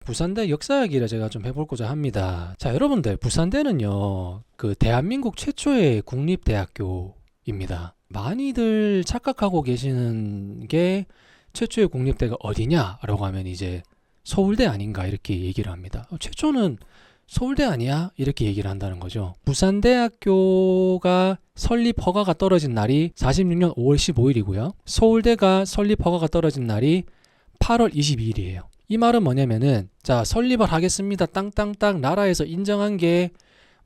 부산대 역사 이야기를 제가 좀 해볼고자 합니다. 자, 여러분들, 부산대는요, 그 대한민국 최초의 국립대학교입니다. 많이들 착각하고 계시는 게 최초의 국립대가 어디냐라고 하면 이제 서울대 아닌가 이렇게 얘기를 합니다. 최초는 서울대 아니야? 이렇게 얘기를 한다는 거죠. 부산대학교가 설립 허가가 떨어진 날이 46년 5월 15일이고요. 서울대가 설립 허가가 떨어진 날이 8월 22일이에요. 이 말은 뭐냐면은, 자, 설립을 하겠습니다. 땅땅땅 나라에서 인정한 게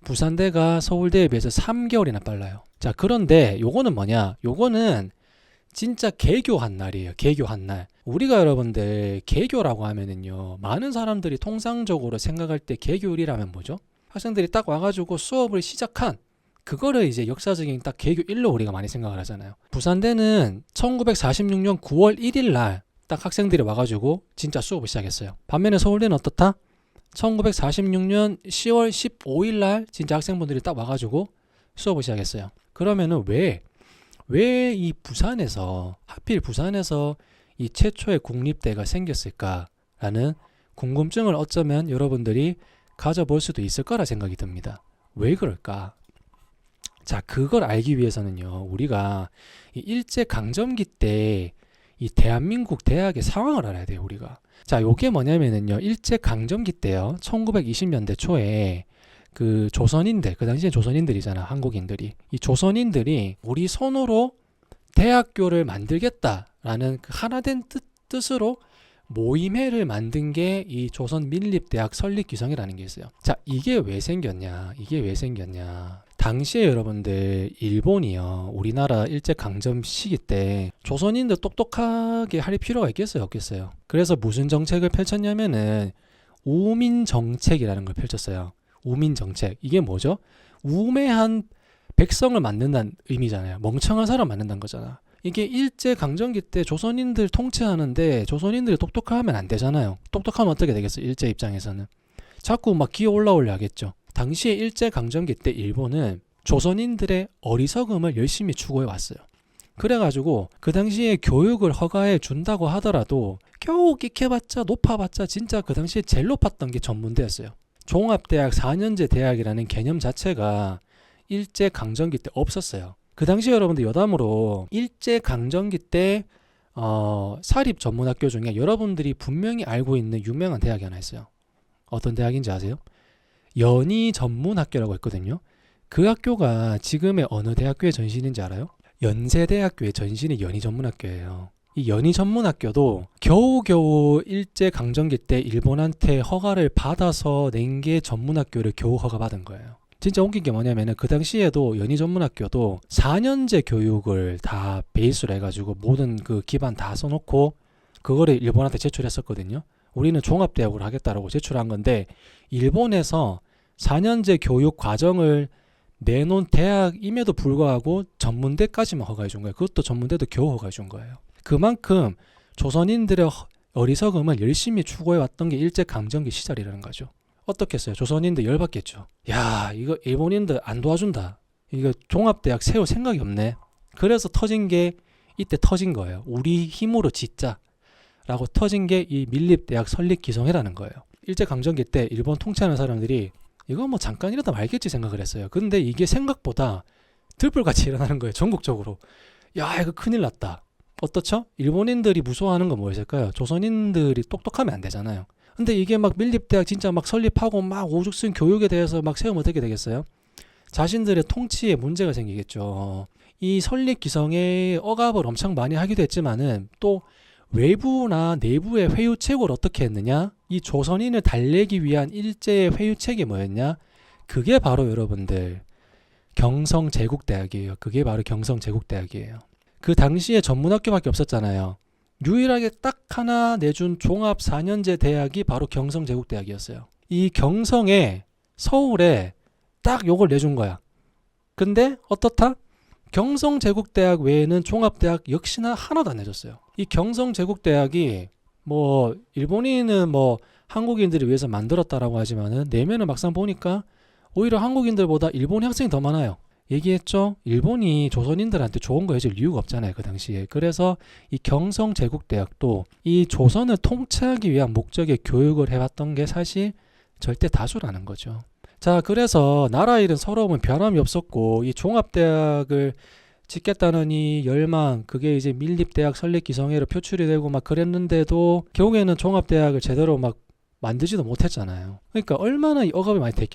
부산대가 서울대에 비해서 3개월이나 빨라요. 자, 그런데 요거는 뭐냐? 요거는 진짜 개교한 날이에요. 개교한 날. 우리가 여러분들 개교라고 하면은요, 많은 사람들이 통상적으로 생각할 때 개교일이라면 뭐죠? 학생들이 딱 와가지고 수업을 시작한 그거를 이제 역사적인 딱 개교 일로 우리가 많이 생각을 하잖아요. 부산대는 1946년 9월 1일 날 딱 학생들이 와가지고 진짜 수업을 시작했어요. 반면에 서울대는 어떻다? 1946년 10월 15일 날 진짜 학생분들이 딱 와가지고 수업을 시작했어요. 그러면은 왜 이 부산에서, 하필 부산에서 이 최초의 국립대가 생겼을까라는 궁금증을 어쩌면 여러분들이 가져볼 수도 있을 거라 생각이 듭니다. 왜 그럴까? 자, 그걸 알기 위해서는요, 우리가 이 일제강점기 때 이 대한민국 대학의 상황을 알아야 돼요, 우리가. 자, 요게 뭐냐면은요, 일제강점기 때요, 1920년대 초에 그 조선인들, 그 당시에 조선인들이잖아, 한국인들이. 이 조선인들이 우리 손으로 대학교를 만들겠다라는 그 하나된 뜻으로 모임회를 만든 게 이 조선민립대학 설립기성이라는 게 있어요. 자, 이게 왜 생겼냐? 당시에 여러분들 일본이요, 우리나라 일제강점 시기 때 조선인들 똑똑하게 할 필요가 있겠어요, 없겠어요? 그래서 무슨 정책을 펼쳤냐면은 우민정책이라는 걸 펼쳤어요. 우민정책. 이게 뭐죠? 우매한 백성을 만든다는 의미잖아요. 멍청한 사람 만든다는 거잖아. 이게 일제강점기 때 조선인들 통치하는데 조선인들이 똑똑하면 안 되잖아요. 똑똑하면 어떻게 되겠어요? 일제 입장에서는. 자꾸 막 기어 올라오려 하겠죠. 당시에 일제강점기 때 일본은 조선인들의 어리석음을 열심히 추구해 왔어요. 그래가지고 그 당시에 교육을 허가해 준다고 하더라도 겨우 끼켜봤자 높아봤자 진짜 그 당시에 제일 높았던 게 전문대였어요. 종합대학 4년제 대학이라는 개념 자체가 일제강점기 때 없었어요. 그 당시 여러분들 여담으로 일제강점기 때 사립 전문학교 중에 여러분들이 분명히 알고 있는 유명한 대학이 하나 있어요. 어떤 대학인지 아세요? 연희전문학교라고 했거든요. 그 학교가 지금의 어느 대학교의 전신인지 알아요? 연세대학교의 전신이 연희전문학교예요. 이 연희전문학교도 겨우겨우 일제강점기 때 일본한테 허가를 받아서 낸 게 전문학교를 겨우 허가받은 거예요. 진짜 웃긴 게 뭐냐면은 그 당시에도 연희전문학교도 4년제 교육을 다 베이스로 해가지고 모든 그 기반 다 써놓고 그거를 일본한테 제출했었거든요. 우리는 종합대학으로 하겠다라고 제출한 건데 일본에서 4년제 교육 과정을 내놓은 대학임에도 불구하고 전문대까지만 허가해 준 거예요. 그것도 전문대도 겨우 허가해 준 거예요. 그만큼 조선인들의 어리석음을 열심히 추구해 왔던 게 일제강점기 시절이라는 거죠. 어떻겠어요? 조선인들 열받겠죠. 야, 이거 일본인들 안 도와준다. 이거 종합대학 세울 생각이 없네. 그래서 터진 게 이때 터진 거예요. 우리 힘으로 짓자 라고 터진 게 이 민립대학 설립기성회라는 거예요. 일제강점기 때 일본 통치하는 사람들이 이거 뭐 잠깐 이러다 말겠지 생각을 했어요. 근데 이게 생각보다 들불같이 일어나는 거예요. 전국적으로. 야, 이거 큰일 났다. 어떻죠? 일본인들이 무서워하는 건 뭐였을까요? 조선인들이 똑똑하면 안 되잖아요. 근데 이게 막 민립대학 진짜 막 설립하고 막 오죽순 교육에 대해서 막 세우면 어떻게 되겠어요? 자신들의 통치에 문제가 생기겠죠. 이 설립기성의 억압을 엄청 많이 하기도 했지만은 또 외부나 내부의 회유책을 어떻게 했느냐? 이 조선인을 달래기 위한 일제의 회유책이 뭐였냐? 그게 바로 여러분들 경성제국대학이에요. 그게 바로 경성제국대학이에요. 그 당시에 전문학교밖에 없었잖아요. 유일하게 딱 하나 내준 종합 4년제 대학이 바로 경성제국대학이었어요. 이 경성에 서울에 딱 요걸 내준 거야. 근데 어떻다? 경성제국대학 외에는 종합대학 역시나 하나도 안 내줬어요. 이 경성제국대학이 뭐 일본인은 뭐 한국인들을 위해서 만들었다라고 하지만은 내면은 막상 보니까 오히려 한국인들보다 일본 학생이 더 많아요. 얘기했죠. 일본이 조선인들한테 좋은 거 해줄 이유가 없잖아요, 그 당시에. 그래서 이 경성제국대학도 이 조선을 통치하기 위한 목적의 교육을 해왔던 게 사실 절대 다수라는 거죠. 자, 그래서 나라 일은 서러움은 변함이 없었고 이 종합대학을 짓겠다는 이 열망, 그게 이제 밀립대학 설립 기성회로 표출이 되고 막 그랬는데도 결국에는 종합대학을 제대로 막 만들지도 못했잖아요. 그러니까 얼마나 이 억압이 많이 돼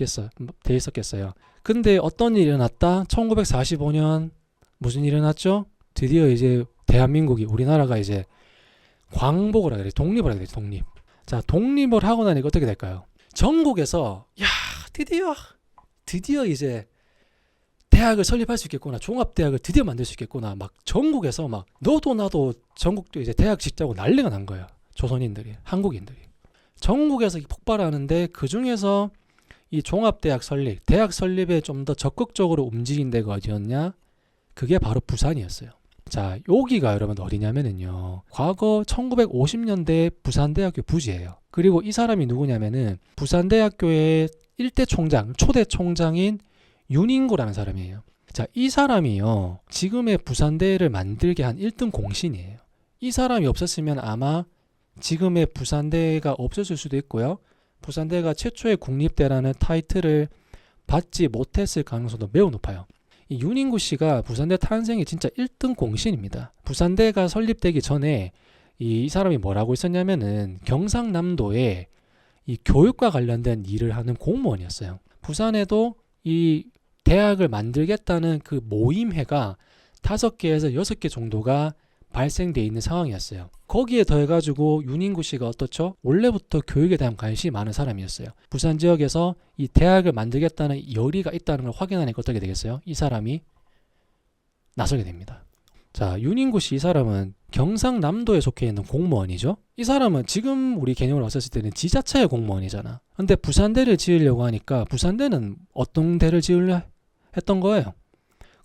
있었겠어요. 근데 어떤 일이 일어났다? 1945년 무슨 일이 일어났죠? 드디어 이제 대한민국이, 우리나라가 이제 광복을 하게 돼. 독립을 하게 돼. 독립. 자, 독립을 하고 나니까 어떻게 될까요? 전국에서 야, 드디어 이제 대학을 설립할 수 있겠구나. 종합대학을 드디어 만들 수 있겠구나. 막 전국에서 막 너도 나도 전국도 이제 대학 짓자고 난리가 난 거예요. 조선인들이, 한국인들이. 전국에서 폭발하는데 그 중에서 이 종합대학 설립, 대학 설립에 좀 더 적극적으로 움직인 데가 어디였냐? 그게 바로 부산이었어요. 자, 여기가 여러분 어디냐면은요. 과거 1950년대 부산대학교 부지예요. 그리고 이 사람이 누구냐면은 부산대학교의 일대 총장, 초대 총장인 윤인구라는 사람이에요. 자, 이 사람이요. 지금의 부산대를 만들게 한 1등 공신이에요. 이 사람이 없었으면 아마 지금의 부산대가 없었을 수도 있고요. 부산대가 최초의 국립대라는 타이틀을 받지 못했을 가능성도 매우 높아요. 이 윤인구 씨가 부산대 탄생이 진짜 1등 공신입니다. 부산대가 설립되기 전에 이 사람이 뭐라고 있었냐면은 경상남도에 이 교육과 관련된 일을 하는 공무원이었어요. 부산에도 이 대학을 만들겠다는 그 모임회가 5개에서 6개 정도가 발생돼 있는 상황이었어요. 거기에 더해가지고 윤인구 씨가 어떻죠? 원래부터 교육에 대한 관심이 많은 사람이었어요. 부산 지역에서 이 대학을 만들겠다는 열의가 있다는 걸 확인하니까 어떻게 되겠어요? 이 사람이 나서게 됩니다. 자, 윤인구 씨, 이 사람은 경상남도에 속해 있는 공무원이죠. 이 사람은 지금 우리 개념으로 봤을 때는 지자체의 공무원이잖아. 근데 부산대를 지으려고 하니까 부산대는 어떤 대를 지으려 했던 거예요?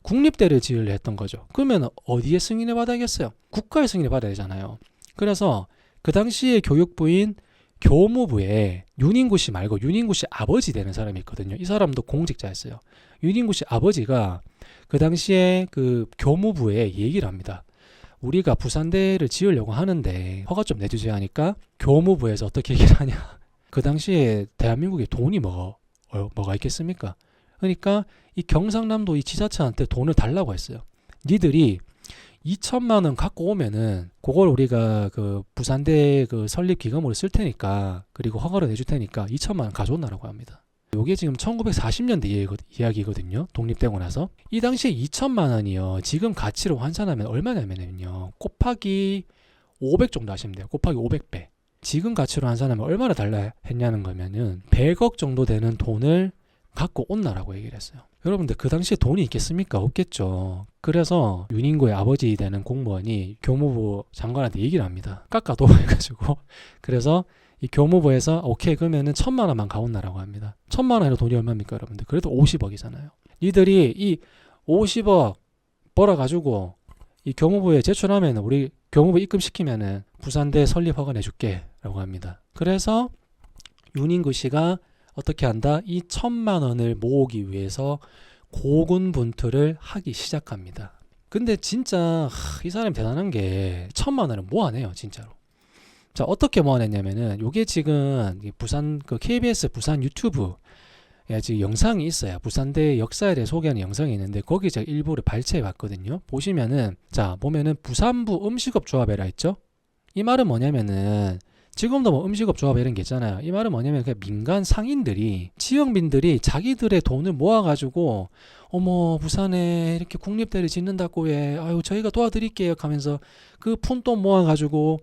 국립대를 지으려 했던 거죠. 그러면 어디에 승인을 받아야겠어요? 국가의 승인을 받아야 되잖아요. 그래서 그 당시에 교육부인 교무부에 윤인구 씨 말고 윤인구 씨 아버지 되는 사람이 있거든요. 이 사람도 공직자였어요. 윤인구 씨 아버지가 그 당시에 그 교무부에 얘기를 합니다. 우리가 부산대를 지으려고 하는데 허가 좀 내주세요 하니까 교무부에서 어떻게 얘기를 하냐. 그 당시에 대한민국에 돈이 뭐가 있겠습니까? 그러니까 이 경상남도 이 지자체한테 돈을 달라고 했어요. 니들이 2천만 원 갖고 오면은 그걸 우리가 그 부산대 그 설립 기금으로 쓸 테니까, 그리고 허가를 내줄 테니까 2천만 원 가져온다라고 합니다. 이게 지금 1940년대 이야기거든요. 독립되고 나서. 이 당시에 2천만 원이요. 지금 가치로 환산하면 얼마냐면요. 곱하기 500 정도 하시면 돼요. 곱하기 500배. 지금 가치로 환산하면 얼마나 달라 했냐는 거면은 100억 정도 되는 돈을 갖고 온나라고 얘기를 했어요. 여러분들 그 당시에 돈이 있겠습니까? 없겠죠. 그래서 윤인구의 아버지 되는 공무원이 교무부 장관한테 얘기를 합니다. 깎아도 해가지고. 그래서 이 교무부에서 오케이 그러면은 1,000만 원만 가온나라고 합니다. 1,000만 원이라 돈이 얼마입니까 여러분들? 그래도 50억이잖아요. 니들이 이 50억 벌어가지고 이 교무부에 제출하면 우리 교무부 입금시키면은 부산대 설립 허가 내줄게 라고 합니다. 그래서 윤인구 씨가 어떻게 한다? 이 1,000만 원을 모으기 위해서 고군분투를 하기 시작합니다. 근데 진짜 이 사람이 대단한 게 1,000만 원을 모아내요 진짜로. 자, 어떻게 모아냈냐면은 요게 지금 부산 그 KBS 부산 유튜브에 지금 영상이 있어요. 부산대 역사에 대해 소개하는 영상이 있는데 거기 제가 일부를 발췌해 봤거든요. 보시면은 자 보면은 부산부 음식업 조합회라 했죠. 이 말은 뭐냐면은 지금도 뭐 음식업 조합 이런 게 있잖아요. 이 말은 뭐냐면 그냥 민간 상인들이 지역민들이 자기들의 돈을 모아가지고 어머 부산에 이렇게 국립대를 짓는다고 해. 아유 저희가 도와드릴게요 하면서 그 푼돈 모아가지고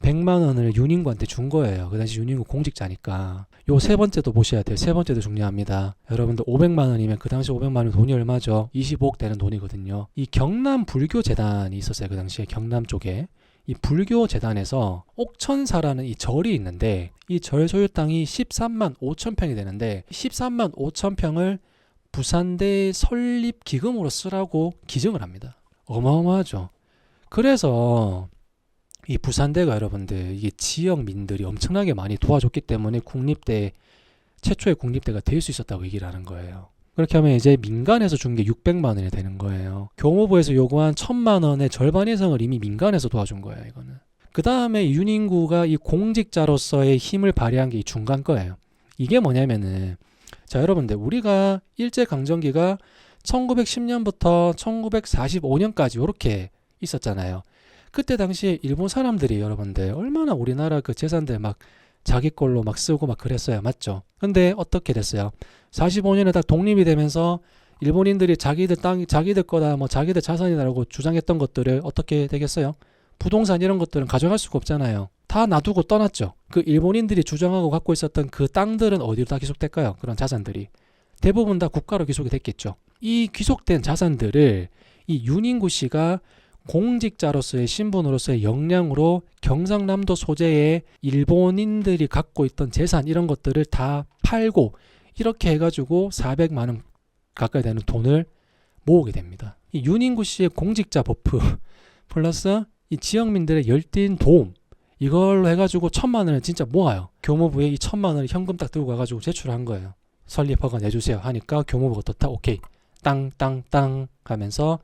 100만 원을 윤인구한테 준 거예요. 그 당시 윤인구 공직자니까. 요 세 번째도 보셔야 돼요. 세 번째도 중요합니다. 여러분들 500만 원이면 그 당시 500만 원 돈이 얼마죠? 25억 되는 돈이거든요. 이 경남 불교재단이 있었어요. 그 당시에 경남 쪽에. 이 불교 재단에서 옥천사라는 이 절이 있는데 이 절 소유 땅이 13만 5천 평이 되는데 13만 5천 평을 부산대 설립 기금으로 쓰라고 기증을 합니다. 어마어마하죠. 그래서 이 부산대가 여러분들 이게 지역민들이 엄청나게 많이 도와줬기 때문에 국립대 최초의 국립대가 될 수 있었다고 얘기를 하는 거예요. 그렇게 하면 이제 민간에서 준 게 600만 원이 되는 거예요. 교무부에서 요구한 1000만 원의 절반 이상을 이미 민간에서 도와준 거예요, 이거는. 그 다음에 윤인구가 이 공직자로서의 힘을 발휘한 게 이 중간 거예요. 이게 뭐냐면은, 자, 여러분들, 우리가 일제강점기가 1910년부터 1945년까지 이렇게 있었잖아요. 그때 당시에 일본 사람들이 여러분들 얼마나 우리나라 그 재산들 막 자기 걸로 막 쓰고 막 그랬어요. 맞죠? 근데 어떻게 됐어요? 45년에 딱 독립이 되면서 일본인들이 자기들 땅, 자기들 거다, 뭐 자기들 자산이라고 주장했던 것들을 어떻게 되겠어요? 부동산 이런 것들은 가져갈 수가 없잖아요. 다 놔두고 떠났죠. 그 일본인들이 주장하고 갖고 있었던 그 땅들은 어디로 다 귀속될까요? 그런 자산들이. 대부분 다 국가로 귀속이 됐겠죠. 이 귀속된 자산들을 이 윤인구 씨가 공직자로서의 신분으로서의 역량으로 경상남도 소재의 일본인들이 갖고 있던 재산 이런 것들을 다 팔고 이렇게 해가지고 400만 원 가까이 되는 돈을 모으게 됩니다. 이 윤인구 씨의 공직자 버프 플러스 이 지역민들의 열띤 도움 이걸로 해가지고 1000만 원을 진짜 모아요. 교무부에 이 1000만 원을 현금 딱 들고 가가지고 제출한 거예요. 설립 허가 내주세요 하니까 교무부가 또 다 오케이 땅땅땅 하면서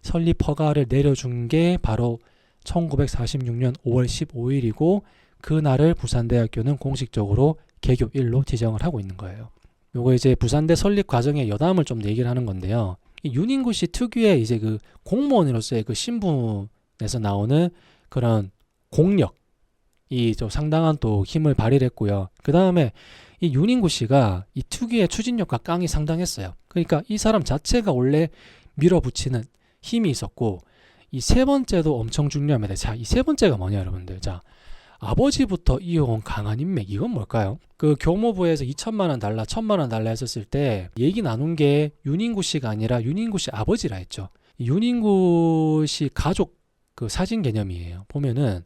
설립 허가를 내려준 게 바로 1946년 5월 15일이고 그날을 부산대학교는 공식적으로 개교일로 지정을 하고 있는 거예요. 요거 이제 부산대 설립 과정의 여담을 좀 얘기를 하는 건데요. 이 윤인구 씨 특유의 이제 그 공무원으로서의 그 신분에서 나오는 그런 공력 이 좀 상당한 또 힘을 발휘를 했고요. 그 다음에 이 윤인구 씨가 이 특유의 추진력과 깡이 상당했어요. 그러니까 이 사람 자체가 원래 밀어붙이는 힘이 있었고 이 세 번째도 엄청 중요합니다. 자, 이 세 번째가 뭐냐 여러분들. 자, 아버지부터 이어온 강한 인맥 이건 뭘까요? 그 교무부에서 2천만 원 달라 1000만 원 달라 했었을 때 얘기 나눈 게 윤인구 씨가 아니라 윤인구 씨 아버지라 했죠. 윤인구 씨 가족 그 사진 개념이에요. 보면은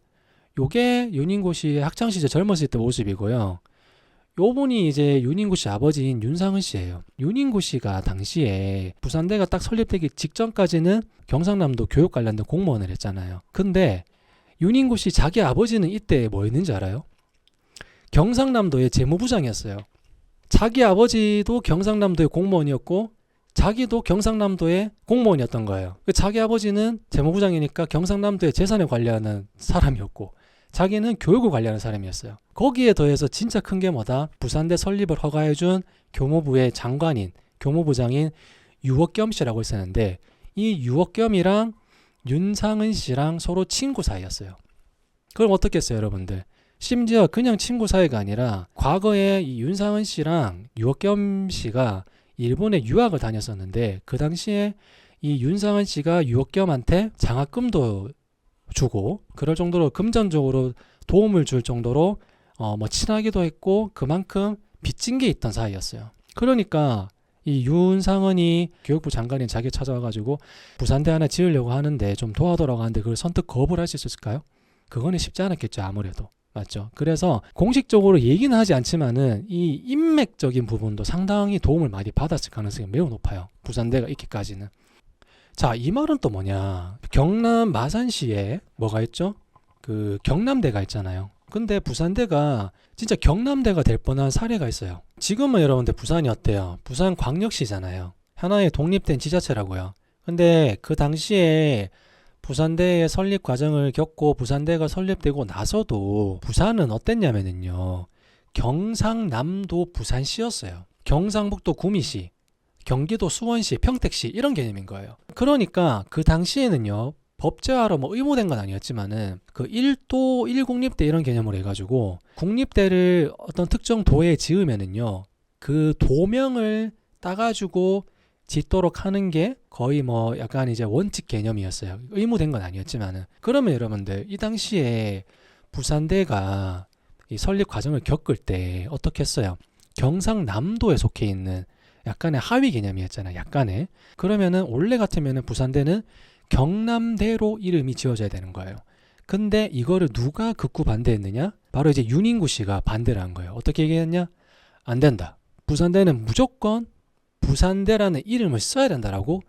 요게 윤인구 씨의 학창 시절 젊었을 때 모습이고요. 요분이 이제 윤인구 씨 아버지인 윤상은 씨예요. 윤인구 씨가 당시에 부산대가 딱 설립되기 직전까지는 경상남도 교육 관련된 공무원을 했잖아요. 근데 윤인구 씨 자기 아버지는 이때 뭐 했는지 알아요? 경상남도의 재무부장이었어요. 자기 아버지도 경상남도의 공무원이었고 자기도 경상남도의 공무원이었던 거예요. 자기 아버지는 재무부장이니까 경상남도의 재산에 관리하는 사람이었고 자기는 교육을 관리하는 사람이었어요. 거기에 더해서 진짜 큰 게 뭐다? 부산대 설립을 허가해준 교무부의 장관인 교무부장인 유억겸 씨라고 있었는데 이 유억겸이랑 윤상은 씨랑 서로 친구 사이였어요. 그럼 어떻게 했어요 여러분들? 심지어 그냥 친구 사이가 아니라 과거에 이 윤상은 씨랑 유억겸 씨가 일본에 유학을 다녔었는데 그 당시에 이 윤상은 씨가 유억겸한테 장학금도 주고 그럴 정도로 금전적으로 도움을 줄 정도로 뭐 친하기도 했고 그만큼 빚진 게 있던 사이였어요. 그러니까 이 윤상은이 교육부 장관인 자기 찾아와가지고 부산대 하나 지으려고 하는데 좀 도와달라고 하는데 그걸 선뜻 거부를 할 수 있었을까요? 그거는 쉽지 않았겠죠 아무래도. 맞죠? 그래서 공식적으로 얘기는 하지 않지만은 이 인맥적인 부분도 상당히 도움을 많이 받았을 가능성이 매우 높아요. 부산대가 있기까지는. 자, 이 말은 또 뭐냐? 경남 마산시에 뭐가 있죠? 그 경남대가 있잖아요. 근데 부산대가 진짜 경남대가 될 뻔한 사례가 있어요. 지금은 여러분들 부산이 어때요? 부산 광역시잖아요. 하나의 독립된 지자체라고요. 근데 그 당시에 부산대의 설립 과정을 겪고 부산대가 설립되고 나서도 부산은 어땠냐면요. 경상남도 부산시였어요. 경상북도 구미시, 경기도 수원시, 평택시 이런 개념인 거예요. 그러니까 그 당시에는요. 법제화로 뭐 의무된 건 아니었지만은 그 1도 1국립대 이런 개념으로 해가지고 국립대를 어떤 특정 도에 지으면은요. 그 도명을 따가지고 짓도록 하는 게 거의 뭐 약간 이제 원칙 개념이었어요. 의무된 건 아니었지만은. 그러면 여러분들 이 당시에 부산대가 이 설립 과정을 겪을 때 어떻게 했어요? 경상남도에 속해 있는 약간의 하위 개념이었잖아요. 약간의. 그러면은 원래 같으면은 부산대는 경남대로 이름이 지어져야 되는 거예요. 근데 이거를 누가 극구 반대했느냐? 바로 이제 윤인구 씨가 반대를 한 거예요. 어떻게 얘기했냐? 안 된다. 부산대는 무조건 부산대라는 이름을 써야 된다라고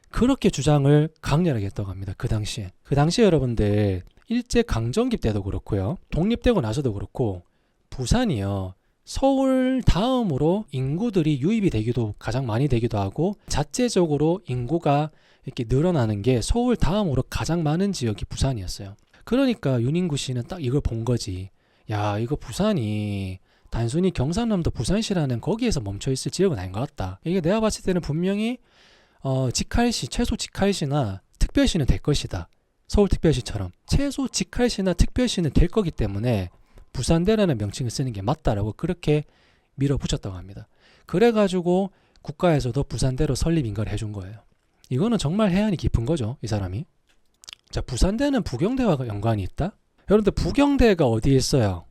그렇게 주장을 강렬하게 했다고 합니다. 그 당시에. 그 당시에 여러분들 일제 강점기 때도 그렇고요. 독립되고 나서도 그렇고 부산이요. 서울 다음으로 인구들이 유입이 되기도 가장 많이 되기도 하고 자체적으로 인구가 이렇게 늘어나는 게 서울 다음으로 가장 많은 지역이 부산이었어요. 그러니까 윤인구 씨는 딱 이걸 본 거지. 야, 이거 부산이 단순히 경상남도 부산시라는 거기에서 멈춰있을 지역은 아닌 것 같다. 이게 내가 봤을 때는 분명히 직할시, 최소 직할시나 특별시는 될 것이다. 서울특별시처럼 최소 직할시나 특별시는 될 거기 때문에 부산대라는 명칭을 쓰는 게 맞다라고 그렇게 밀어붙였다고 합니다. 그래가지고 국가에서도 부산대로 설립 인가를 해준 거예요. 이거는 정말 해안이 깊은 거죠, 이 사람이. 자, 부산대는 부경대와 연관이 있다? 여러분들 부경대가 어디에 있어요?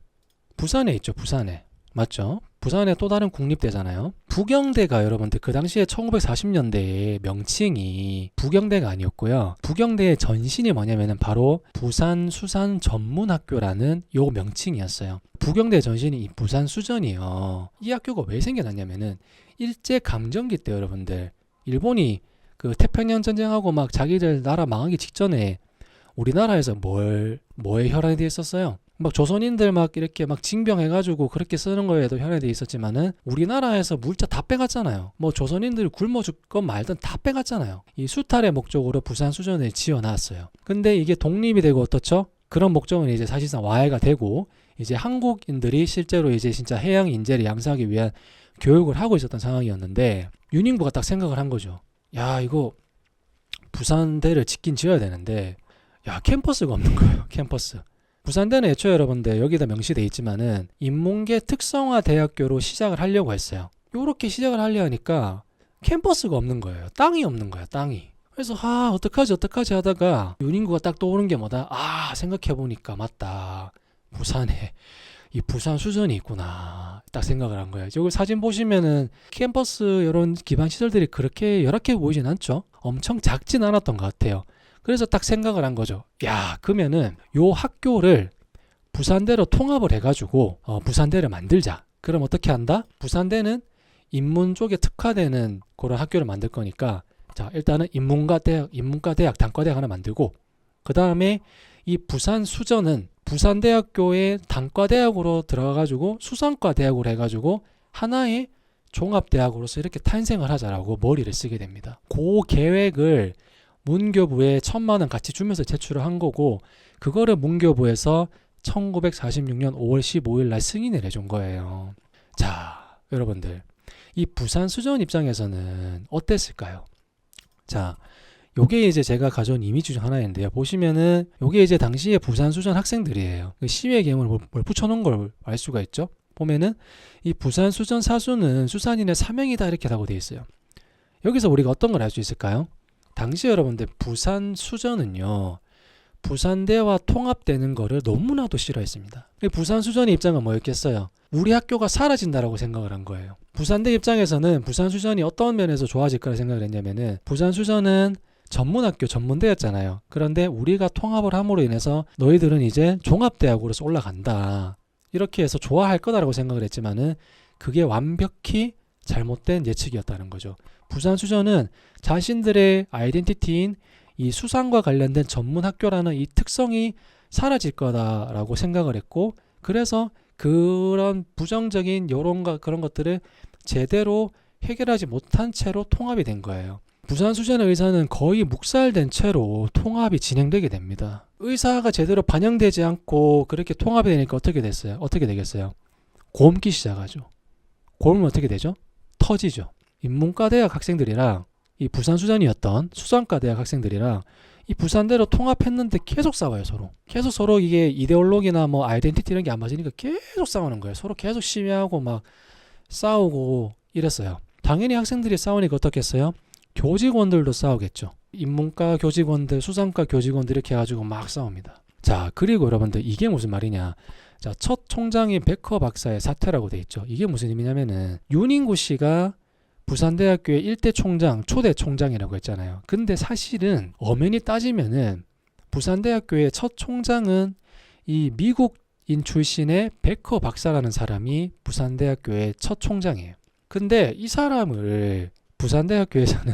부산에 있죠, 부산에. 맞죠? 부산에 또 다른 국립대잖아요. 부경대가 여러분들 그 당시에 1940년대에 명칭이 부경대가 아니었고요. 부경대의 전신이 뭐냐면은 바로 부산수산전문학교라는 요 명칭이었어요. 부경대 전신이 이 부산수전이에요. 이 학교가 왜 생겨났냐면은 일제강점기 때 여러분들 일본이 그 태평양 전쟁하고 막 자기들 나라 망하기 직전에 우리나라에서 뭐에 혈안이 돼 있었어요? 막 조선인들 막 이렇게 막 징병해가지고 그렇게 쓰는 거에도 혈안돼 있었지만은 우리나라에서 물자 다 빼갔잖아요. 뭐 조선인들 굶어 죽건 말든 다 빼갔잖아요. 이 수탈의 목적으로 부산수전을 지어놨어요. 근데 이게 독립이 되고 어떻죠? 그런 목적은 이제 사실상 와해가 되고 이제 한국인들이 실제로 이제 진짜 해양 인재를 양성하기 위한 교육을 하고 있었던 상황이었는데 윤인구가 딱 생각을 한 거죠. 야, 이거 부산대를 짓긴 지어야 되는데 야, 캠퍼스가 없는 거예요. 캠퍼스. 부산대는 애초에 여러분들 여기다 명시돼 있지만은 인문계 특성화 대학교로 시작을 하려고 했어요. 요렇게 시작을 하려 하니까 캠퍼스가 없는 거예요. 땅이 없는 거야, 땅이. 그래서 어떡하지 하다가 윤인구가 딱 떠오른 게 뭐다? 생각해보니까 맞다. 부산에 이 부산 수전이 있구나. 딱 생각을 한 거예요. 여기 사진 보시면은 캠퍼스 이런 기반 시설들이 그렇게 열악해 보이진 않죠? 엄청 작진 않았던 것 같아요. 그래서 딱 생각을 한 거죠. 야, 그러면은 요 학교를 부산대로 통합을 해가지고 부산대를 만들자. 그럼 어떻게 한다? 부산대는 인문 쪽에 특화되는 그런 학교를 만들 거니까 자, 일단은 인문과대학, 단과대학 하나 만들고 그 다음에 이 부산수전은 부산대학교의 단과대학으로 들어가가지고 수산과대학으로 해가지고 하나의 종합대학으로서 이렇게 탄생을 하자라고 머리를 쓰게 됩니다. 그 계획을 문교부에 1,000만 원 같이 주면서 제출을 한 거고 그거를 문교부에서 1946년 5월 15일 날 승인을 해준 거예요. 자, 여러분들 이 부산수전 입장에서는 어땠을까요? 자, 요게 이제 제가 가져온 이미지 중 하나인데요. 보시면은 요게 이제 당시에 부산수전 학생들이에요. 시외계명을 뭘 붙여놓은 걸 알 수가 있죠. 보면은 이 부산수전 사수는 수산인의 사명이다 이렇게 라고 되어 있어요. 여기서 우리가 어떤 걸 알 수 있을까요? 당시 여러분들 부산수전은요 부산대와 통합되는 거를 너무나도 싫어했습니다. 부산수전의 입장은 뭐였겠어요? 우리 학교가 사라진다라고 생각을 한 거예요. 부산대 입장에서는 부산수전이 어떤 면에서 좋아질 거라 생각을 했냐면은 부산수전은 전문학교, 전문대였잖아요. 그런데 우리가 통합을 함으로 인해서 너희들은 이제 종합대학으로서 올라간다. 이렇게 해서 좋아할 거다라고 생각을 했지만은 그게 완벽히 잘못된 예측이었다는 거죠. 부산수전은 자신들의 아이덴티티인 이 수산과 관련된 전문학교라는 이 특성이 사라질 거다라고 생각을 했고 그래서 그런 부정적인 여론과 그런 것들을 제대로 해결하지 못한 채로 통합이 된 거예요. 부산수전의 의사는 거의 묵살된 채로 통합이 진행되게 됩니다. 의사가 제대로 반영되지 않고 그렇게 통합이 되니까 어떻게 됐어요? 어떻게 되겠어요? 곪기 시작하죠. 곪으면 어떻게 되죠? 터지죠. 인문과대학 학생들이랑 이 부산수전이었던 수산과대학 학생들이랑 이 부산대로 통합했는데 계속 싸워요. 서로 이게 이데올로기나 뭐 아이덴티티 이런 게 안 맞으니까 계속 싸우는 거예요. 서로 계속 심의하고 막 싸우고 이랬어요. 당연히 학생들이 싸우니까 어떻겠어요? 교직원들도 싸우겠죠. 인문과 교직원들, 수산과 교직원들 이렇게 해가지고 막 싸웁니다. 자, 그리고 여러분들 이게 무슨 말이냐? 자, 첫 총장이 백허 박사의 사퇴라고 돼 있죠. 이게 무슨 의미냐면은 윤인구 씨가 부산대학교의 일대 총장, 초대 총장이라고 했잖아요. 근데 사실은 엄연히 따지면은 부산대학교의 첫 총장은 이 미국인 출신의 백허 박사라는 사람이 부산대학교의 첫 총장이에요. 근데 이 사람을 부산대학교에서는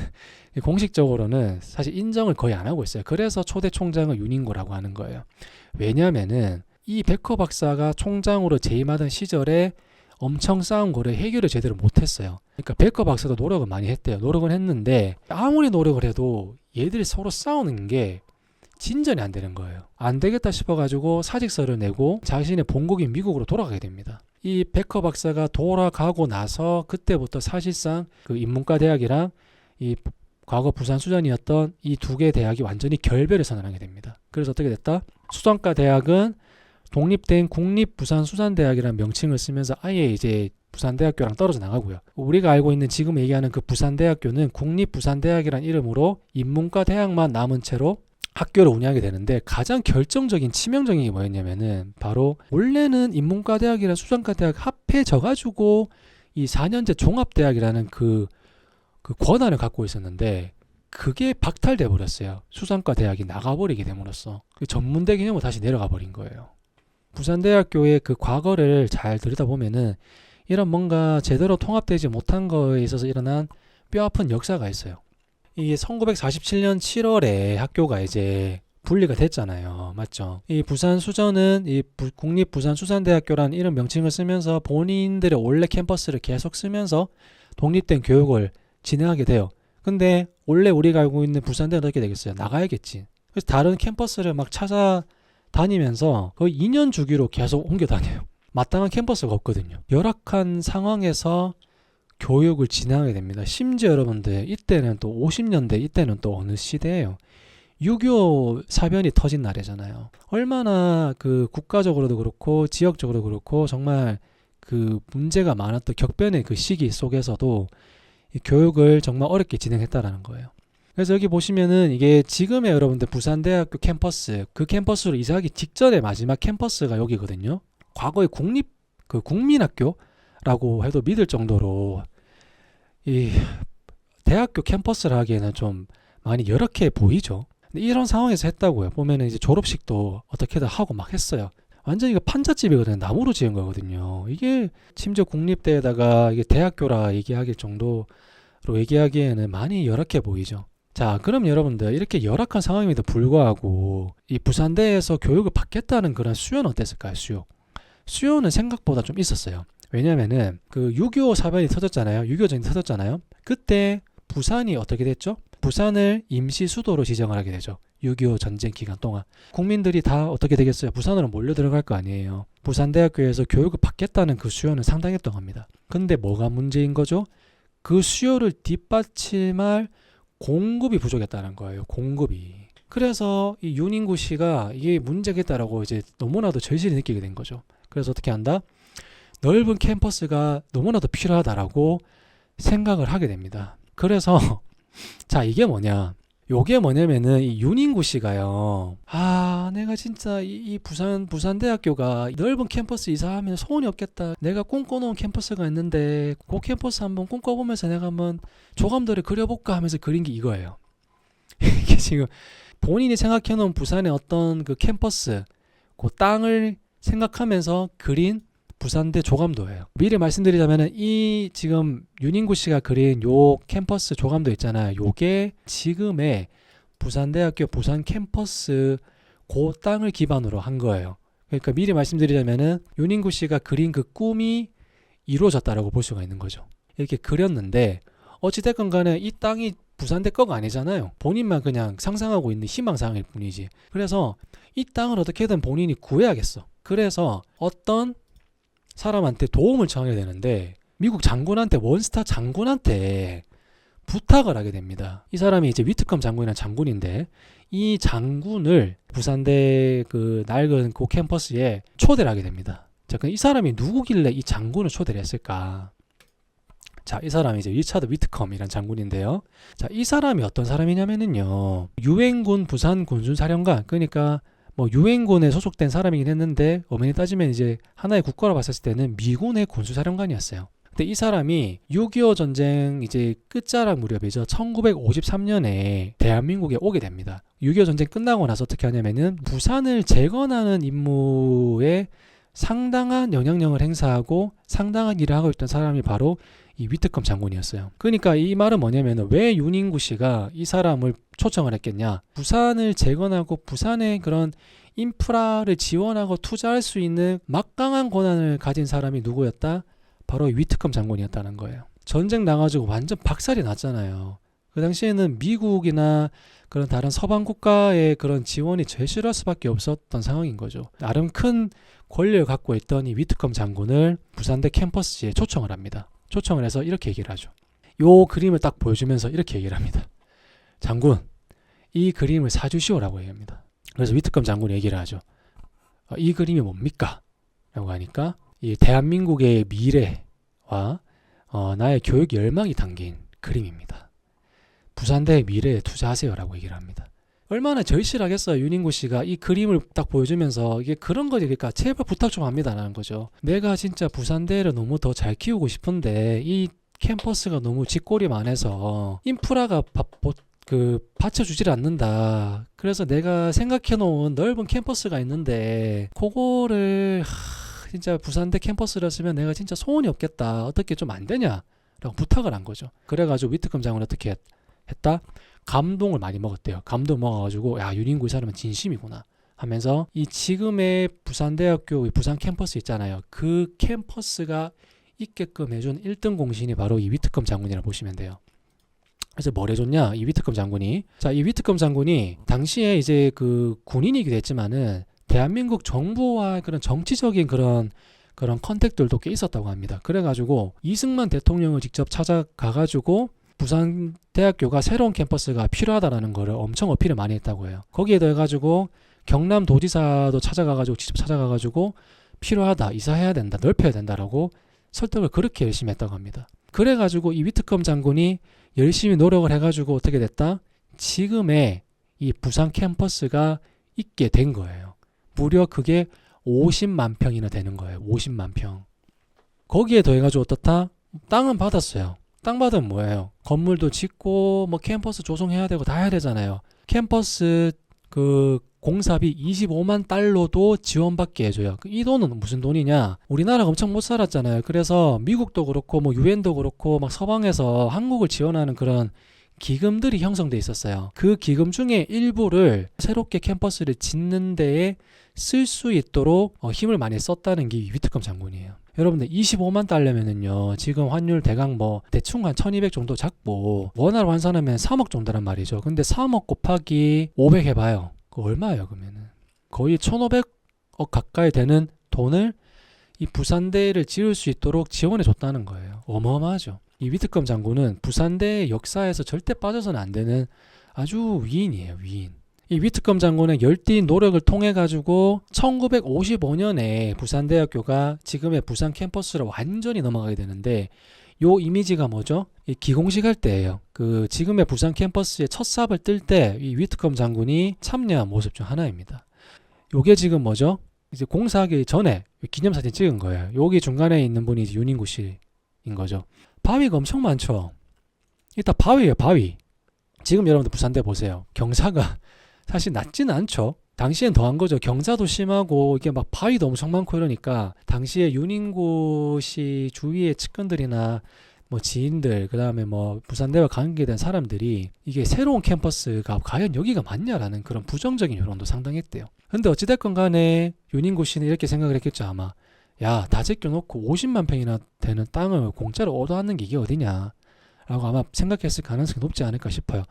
공식적으로는 사실 인정을 거의 안 하고 있어요. 그래서 초대 총장은 윤인구라고 하는 거예요. 왜냐하면은 이 백허 박사가 총장으로 재임하던 시절에 엄청 쌓은 거를 해결을 제대로 못했어요. 그러니까 백커 박사도 노력을 많이 했대요. 노력을 했는데 아무리 노력을 해도 얘들이 서로 싸우는 게 진전이 안 되는 거예요. 안 되겠다 싶어가지고 사직서를 내고 자신의 본국인 미국으로 돌아가게 됩니다. 이 백커 박사가 돌아가고 나서 그때부터 사실상 그 인문과 대학이랑 이 과거 부산 수전이었던 이 두 개 대학이 완전히 결별을 선언하게 됩니다. 그래서 어떻게 됐다? 수성과 대학은 독립된 국립부산수산대학이라는 명칭을 쓰면서 아예 이제 부산대학교랑 떨어져 나가고요. 우리가 알고 있는 지금 얘기하는 그 부산대학교는 국립부산대학이라는 이름으로 인문과 대학만 남은 채로 학교를 운영하게 되는데 가장 결정적인 치명적인 게 뭐였냐면은 바로 원래는 인문과대학이랑 수산과대학 합해져 가지고 이 4년제 종합대학이라는 그 권한을 갖고 있었는데 그게 박탈돼 버렸어요. 수산과 대학이 나가버리게 됨으로써 그 전문대 개념으로 다시 내려가 버린 거예요. 부산대학교의 그 과거를 잘 들여다보면은 이런 뭔가 제대로 통합되지 못한 거에 있어서 일어난 뼈아픈 역사가 있어요. 이게 1947년 7월에 학교가 이제 분리가 됐잖아요. 맞죠? 이 부산수전은 이 국립부산수산대학교라는 이런 명칭을 쓰면서 본인들의 원래 캠퍼스를 계속 쓰면서 독립된 교육을 진행하게 돼요. 근데 원래 우리가 알고 있는 부산대는 어떻게 되겠어요? 나가야겠지. 그래서 다른 캠퍼스를 막 찾아다니면서 거의 2년 주기로 계속 옮겨 다녀요. 마땅한 캠퍼스가 없거든요. 열악한 상황에서 교육을 진행하게 됩니다. 심지어 여러분들 이때는 또 50년대 이때는 또 어느 시대예요. 6.25 사변이 터진 날이잖아요. 얼마나 그 국가적으로도 그렇고 지역적으로도 그렇고 정말 그 문제가 많았던 격변의 그 시기 속에서도 이 교육을 정말 어렵게 진행했다라는 거예요. 그래서 여기 보시면은 이게 지금의 여러분들 부산대학교 캠퍼스, 그 캠퍼스로 이사하기 직전의 마지막 캠퍼스가 여기거든요. 과거의 국민학교라고 해도 믿을 정도로 이 대학교 캠퍼스를 하기에는 좀 많이 열악해 보이죠. 근데 이런 상황에서 했다고요. 보면은 이제 졸업식도 어떻게든 하고 막 했어요. 완전히 이거 판잣집이거든요. 나무로 지은 거거든요. 이게 심지어 국립대에다가 이게 대학교라 얘기하길 정도로 얘기하기에는 많이 열악해 보이죠. 자, 그럼 여러분들 이렇게 열악한 상황임에도 불구하고 이 부산대에서 교육을 받겠다는 그런 수요는 어땠을까요? 수요는 생각보다 좀 있었어요. 왜냐면은 그 6.25 사변이 터졌잖아요. 6.25전이 터졌잖아요. 그때 부산이 어떻게 됐죠? 부산을 임시 수도로 지정을 하게 되죠. 6.25 전쟁 기간 동안 국민들이 다 어떻게 되겠어요? 부산으로 몰려 들어갈 거 아니에요. 부산대학교에서 교육을 받겠다는 그 수요는 상당했던 겁니다. 근데 뭐가 문제인 거죠? 그 수요를 뒷받침할 공급이 부족했다는 거예요. 공급이. 그래서 이 윤인구 씨가 이게 문제겠다라고 이제 너무나도 절실히 느끼게 된 거죠. 그래서 어떻게 한다? 넓은 캠퍼스가 너무나도 필요하다라고 생각을 하게 됩니다. 그래서 자, 이게 뭐냐? 요게 뭐냐면은 이 윤인구 씨가요. 내가 진짜 이 부산대학교가 넓은 캠퍼스 이사하면 소원이 없겠다. 내가 꿈꿔놓은 캠퍼스가 있는데 그 캠퍼스 한번 꿈꿔보면서 내가 한번 조감도를 그려볼까 하면서 그린 게 이거예요. 이게 지금 본인이 생각해놓은 부산의 어떤 그 캠퍼스, 그 땅을 생각하면서 그린 부산대 조감도예요. 미리 말씀드리자면은 이 지금 윤인구 씨가 그린 요 캠퍼스 조감도 있잖아요. 요게 지금의 부산대학교 부산 캠퍼스 그 땅을 기반으로 한 거예요. 그러니까 미리 말씀드리자면은 윤인구 씨가 그린 그 꿈이 이루어졌다라고 볼 수가 있는 거죠. 이렇게 그렸는데 어찌됐건 간에 이 땅이 부산대 거가 아니잖아요. 본인만 그냥 상상하고 있는 희망사항일 뿐이지. 그래서 이 땅을 어떻게든 본인이 구해야겠어. 그래서 어떤 사람한테 도움을 청하게 되는데 미국 장군한테 원스타 장군한테 부탁을 하게 됩니다. 이 사람이 이제 위트컴 장군이라는 장군인데 이 장군을 부산대 그 낡은 그 캠퍼스에 초대를 하게 됩니다. 자, 그럼 이 사람이 누구길래 이 장군을 초대를 했을까? 자, 이 사람이 이제 리차드 위트컴이라는 장군인데요. 자, 이 사람이 어떤 사람이냐면은요. 유엔군 부산 군수사령관, 그러니까 뭐 유엔군에 소속된 사람이긴 했는데 엄연히 따지면 이제 하나의 국가로 봤을 때는 미군의 군수사령관이었어요. 근데 이 사람이 6.25 전쟁 이제 끝자락 무렵이죠. 1953년에 대한민국에 오게 됩니다. 6.25 전쟁 끝나고 나서 어떻게 하냐면은 부산을 재건하는 임무에 상당한 영향력을 행사하고 상당한 일을 하고 있던 사람이 바로 이 위트컴 장군이었어요. 그러니까 이 말은 뭐냐면 왜 윤인구 씨가 이 사람을 초청을 했겠냐? 부산을 재건하고 부산의 그런 인프라를 지원하고 투자할 수 있는 막강한 권한을 가진 사람이 누구였다? 바로 이 위트컴 장군이었다는 거예요. 전쟁 나가지고 완전 박살이 났잖아요. 그 당시에는 미국이나 그런 다른 서방 국가의 그런 지원이 제시할 수밖에 없었던 상황인 거죠. 나름 큰 권력을 갖고 있던 이 위트컴 장군을 부산대 캠퍼스에 초청을 합니다. 초청을 해서 이렇게 얘기를 하죠. 요 그림을 딱 보여주면서 이렇게 얘기를 합니다. 장군, 이 그림을 사주시오라고 얘기합니다. 그래서 위트컴 장군이 얘기를 하죠. 이 그림이 뭡니까? 라고 하니까 이 대한민국의 미래와 나의 교육 열망이 담긴 그림입니다. 부산대의 미래에 투자하세요라고 얘기를 합니다. 얼마나 절실하겠어요. 윤인구 씨가 이 그림을 딱 보여주면서 이게 그런 거지. 그러니까 제발 부탁 좀 합니다라는 거죠. 내가 진짜 부산대를 너무 더 잘 키우고 싶은데 이 캠퍼스가 너무 쥐꼬리만 해서 인프라가 받쳐주질 않는다. 그래서 내가 생각해놓은 넓은 캠퍼스가 있는데 그거를 진짜 부산대 캠퍼스를 쓰면 내가 진짜 소원이 없겠다. 어떻게 좀 안 되냐? 라고 부탁을 한 거죠. 그래가지고 위트컴 장군은 어떻게 했다? 감동을 많이 먹었대요. 감동 먹어가지고 야, 윤인구 이 사람은 진심이구나 하면서 이 지금의 부산대학교 부산 캠퍼스 있잖아요. 그 캠퍼스가 있게끔 해준 1등 공신이 바로 이 위트컴 장군이라고 보시면 돼요. 그래서 뭘 해줬냐? 이 위트컴 장군이. 자, 이 위트컴 장군이 당시에 이제 그 군인이기도 했지만은 대한민국 정부와 그런 정치적인 그런 컨택들도 꽤 있었다고 합니다. 그래가지고 이승만 대통령을 직접 찾아가가지고 부산대학교가 새로운 캠퍼스가 필요하다라는 거를 엄청 어필을 많이 했다고 해요. 거기에 더해가지고 경남도지사도 찾아가가지고 직접 찾아가가지고 필요하다, 이사해야 된다, 넓혀야 된다라고 설득을 그렇게 열심히 했다고 합니다. 그래가지고 이 위트컴 장군이 열심히 노력을 해가지고 어떻게 됐다? 지금의 이 부산 캠퍼스가 있게 된 거예요. 무려 그게 50만 평이나 되는 거예요. 50만 평. 거기에 더해가지고 어떻다? 땅은 받았어요. 땅 받으면 뭐예요? 건물도 짓고 뭐 캠퍼스 조성해야 되고 다 해야 되잖아요. 캠퍼스 그 공사비 25만 달러도 지원받게 해줘요. 이 돈은 무슨 돈이냐? 우리나라가 엄청 못 살았잖아요. 그래서 미국도 그렇고 뭐 유엔도 그렇고 막 서방에서 한국을 지원하는 그런 기금들이 형성돼 있었어요. 그 기금 중에 일부를 새롭게 캠퍼스를 짓는 데에 쓸 수 있도록 힘을 많이 썼다는 게 위트컴 장군이에요. 여러분들 25만 달러면은요, 지금 환율 대강 뭐 대충 한 1200 정도 잡고 원화로 환산하면 3억 정도란 말이죠. 근데 3억 곱하기 500 해봐요. 그거 얼마예요 그러면은? 거의 1500억 가까이 되는 돈을 이 부산대를 지을 수 있도록 지원해 줬다는 거예요. 어마어마하죠. 이 위트컴 장군은 부산대의 역사에서 절대 빠져서는 안 되는 아주 위인이에요. 위인. 이 위트컴 장군의 열띤 노력을 통해 가지고 1955년에 부산대학교가 지금의 부산 캠퍼스로 완전히 넘어가게 되는데, 요 이미지가 뭐죠? 이 기공식 할 때예요. 그 지금의 부산 캠퍼스의 첫 삽을 뜰 때 이 위트컴 장군이 참여한 모습 중 하나입니다. 요게 지금 뭐죠? 이제 공사하기 전에 기념사진 찍은 거예요. 여기 중간에 있는 분이 이제 윤인구 씨인 거죠. 바위가 엄청 많죠. 이따 바위예요, 바위. 지금 여러분들 부산대 보세요. 경사가 사실 낮지는 않죠. 당시엔 더한 거죠. 경사도 심하고 이게 막 바위도 엄청 많고 이러니까 당시에 윤인구 씨 주위의 측근들이나 뭐 지인들, 그 다음에 뭐 부산대와 관계된 사람들이 이게 새로운 캠퍼스가 과연 여기가 맞냐라는 그런 부정적인 여론도 상당했대요. 근데 어찌됐건 간에 윤인구 씨는 이렇게 생각을 했겠죠. 아마 야, 다 제껴놓고 50만 평이나 되는 땅을 공짜로 얻어왔는 게 이게 어디냐 라고 아마 생각했을 가능성이 높지 않을까 싶어요.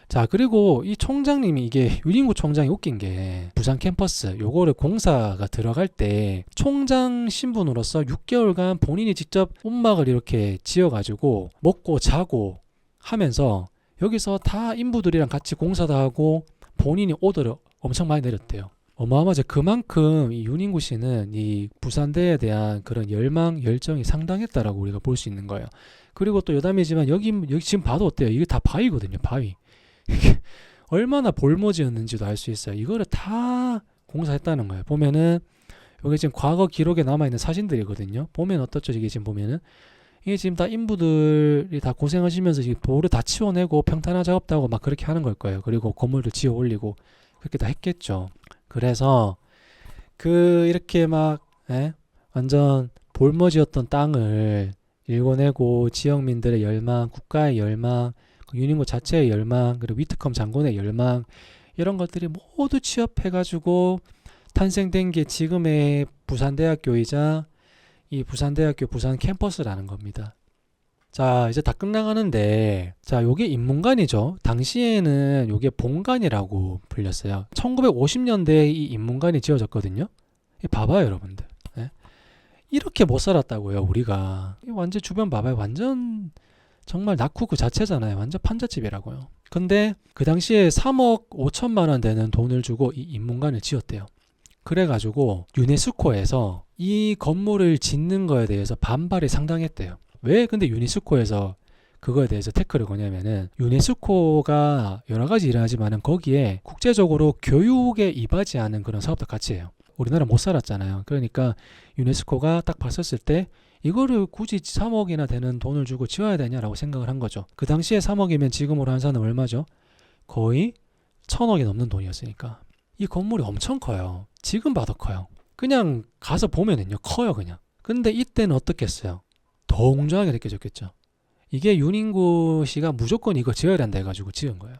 자, 그리고 이 총장님이, 이게 윤인구 총장이 웃긴 게 부산 캠퍼스 요거를 공사가 들어갈 때 총장 신분으로서 6개월간 본인이 직접 움막을 이렇게 지어가지고 먹고 자고 하면서 여기서 다 인부들이랑 같이 공사도 하고 본인이 오더를 엄청 많이 내렸대요. 어마어마하죠. 그만큼 이 윤인구 씨는 이 부산대에 대한 그런 열망, 열정이 상당했다라고 우리가 볼 수 있는 거예요. 그리고 또 여담이지만 여기 지금 봐도 어때요? 이게 다 바위거든요. 바위. 이게 얼마나 볼모지였는지도 알 수 있어요. 이거를 다 공사했다는 거예요. 보면은 여기 지금 과거 기록에 남아있는 사진들이거든요. 보면 어떻죠? 이게 지금 보면은 이게 지금 다 인부들이 다 고생하시면서 지금 돌을 다 치워내고 평탄화 작업도 하고 막 그렇게 하는 걸 거예요. 그리고 건물도 지어 올리고 그렇게 다 했겠죠. 그래서 이렇게 막 완전 볼모지였던 땅을 일궈내고 지역민들의 열망, 국가의 열망, 윤인구 자체의 열망, 그리고 위트컴 장군의 열망, 이런 것들이 모두 취합해가지고 탄생된 게 지금의 부산대학교이자 이 부산대학교 부산 캠퍼스라는 겁니다. 자, 이제 다 끝나가는데, 자, 요게 인문관이죠. 당시에는 요게 본관이라고 불렸어요. 1950년대에 이 인문관이 지어졌거든요. 봐봐요, 여러분들. 예? 이렇게 못 살았다고요, 우리가. 완전 주변 봐봐요. 완전 정말 낙후 그 자체잖아요. 완전 판잣집이라고요. 근데 그 당시에 3억 5천만 원 되는 돈을 주고 이 인문관을 지었대요. 그래가지고 유네스코에서 이 건물을 짓는 거에 대해서 반발이 상당했대요. 왜 근데 유네스코에서 그거에 대해서 태클을 거냐면은, 유네스코가 여러 가지 일을 하지만은 거기에 국제적으로 교육에 이바지하는 그런 사업도 같이 해요. 우리나라 못 살았잖아요. 그러니까 유네스코가 딱 봤었을 때 이거를 굳이 3억이나 되는 돈을 주고 지어야 되냐라고 생각을 한 거죠. 그 당시에 3억이면 지금으로 환산은 얼마죠? 거의 1,000억이 넘는 돈이었으니까. 이 건물이 엄청 커요. 지금 봐도 커요. 그냥 가서 보면은요, 커요 그냥. 근데 이때는 어떻겠어요? 더 웅장하게 느껴졌겠죠. 이게 윤인구 씨가 무조건 이거 지어야 된다 해가지고 지은 거예요.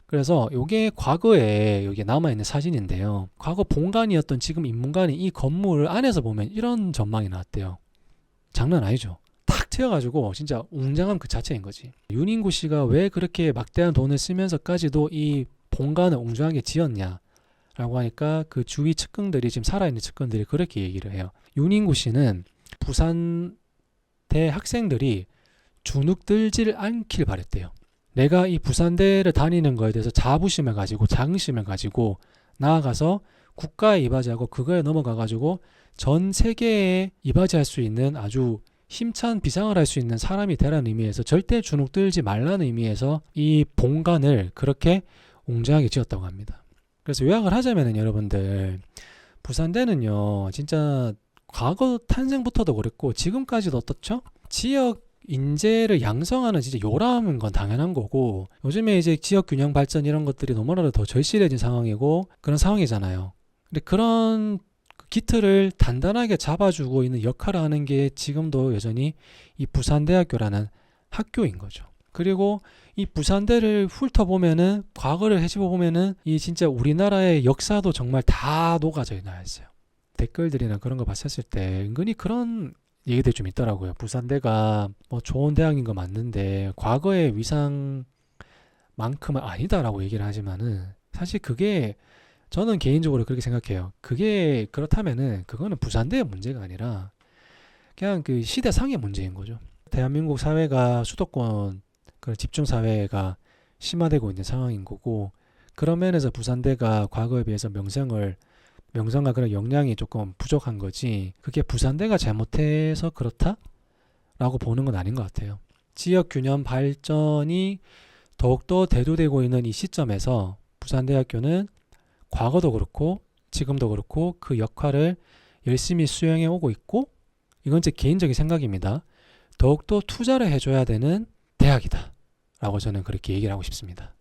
그래서 이게 과거에 여기 남아있는 사진인데요. 과거 본관이었던 지금 인문관이 이 건물 안에서 보면 이런 전망이 나왔대요. 장난 아니죠. 탁 트여가지고 진짜 웅장함 그 자체인 거지. 윤인구 씨가 왜 그렇게 막대한 돈을 쓰면서까지도 이 본관을 웅장하게 지었냐 라고 하니까 그 주위 측근들이, 지금 살아있는 측근들이 그렇게 얘기를 해요. 윤인구 씨는 부산대 학생들이 주눅들지를 않길 바랬대요. 내가 이 부산대를 다니는 거에 대해서 자부심을 가지고 자긍심을 가지고 나아가서 국가에 이바지하고 그거에 넘어가가지고 전 세계에 이바지할 수 있는 아주 힘찬 비상을 할 수 있는 사람이 되라는 의미에서, 절대 주눅들지 말라는 의미에서 이 본관을 그렇게 웅장하게 지었다고 합니다. 그래서 요약을 하자면은 여러분들, 부산대는요 진짜 과거 탄생부터도 그랬고 지금까지도 어떻죠? 지역 인재를 양성하는 진짜 요람인 건 당연한 거고, 요즘에 이제 지역 균형 발전 이런 것들이 너무나도 더 절실해진 상황이고 그런 상황이잖아요. 근데 그런 기틀을 단단하게 잡아주고 있는 역할을 하는 게 지금도 여전히 이 부산대학교라는 학교인 거죠. 그리고 이 부산대를 훑어보면은, 과거를 헤집어보면은 이 진짜 우리나라의 역사도 정말 다 녹아져 있어요. 댓글들이나 그런 거 봤었을 때 은근히 그런 얘기들이 좀 있더라고요. 부산대가 뭐 좋은 대학인 거 맞는데 과거의 위상만큼은 아니다라고 얘기를 하지만은, 사실 그게 저는 개인적으로 그렇게 생각해요. 그게 그렇다면은 그거는 부산대의 문제가 아니라 그냥 그 시대상의 문제인 거죠. 대한민국 사회가 수도권 그런 집중 사회가 심화되고 있는 상황인 거고, 그런 면에서 부산대가 과거에 비해서 명성과 그런 역량이 조금 부족한 거지, 그게 부산대가 잘못해서 그렇다라고 보는 건 아닌 것 같아요. 지역 균형 발전이 더욱더 대두되고 있는 이 시점에서 부산대학교는 과거도 그렇고 지금도 그렇고 그 역할을 열심히 수행해 오고 있고, 이건 제 개인적인 생각입니다. 더욱더 투자를 해줘야 되는 대학이다 라고 저는 그렇게 얘기를 하고 싶습니다.